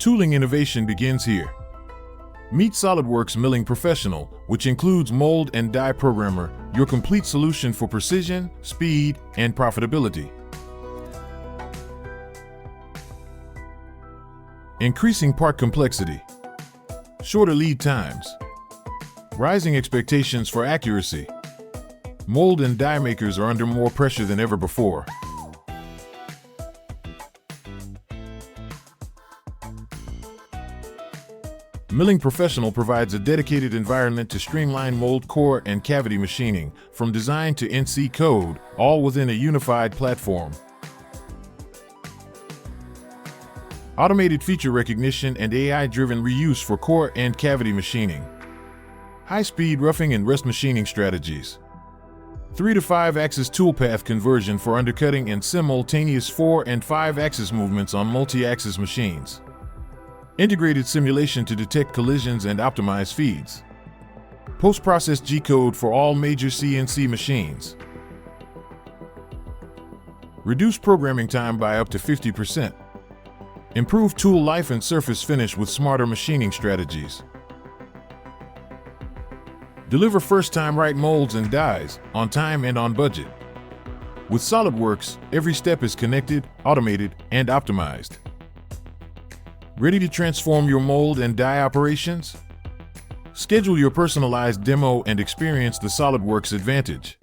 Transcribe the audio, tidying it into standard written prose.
Tooling innovation begins here. Meet SOLIDWORKS Milling Professional, which includes mold and die programmer, your complete solution for precision, speed, and profitability. Increasing part complexity. Shorter lead times. Rising expectations for accuracy. Mold and die makers are under more pressure than ever before. Milling Professional provides a dedicated environment to streamline mold core and cavity machining, from design to NC code, all within a unified platform. Automated feature recognition and AI-driven reuse for core and cavity machining. High-speed roughing and rest machining strategies. 3 to 5 axis toolpath conversion for undercutting and simultaneous 4 and 5 axis movements on multi-axis machines. Integrated simulation to detect collisions and optimize feeds. Post-process G-code for all major CNC machines. Reduce programming time by up to 50%. Improve tool life and surface finish with smarter machining strategies. Deliver first-time right molds and dies, on time and on budget. With SOLIDWORKS, every step is connected, automated, and optimized. Ready to transform your mold and die operations? Schedule your personalized demo and experience the SOLIDWORKS advantage.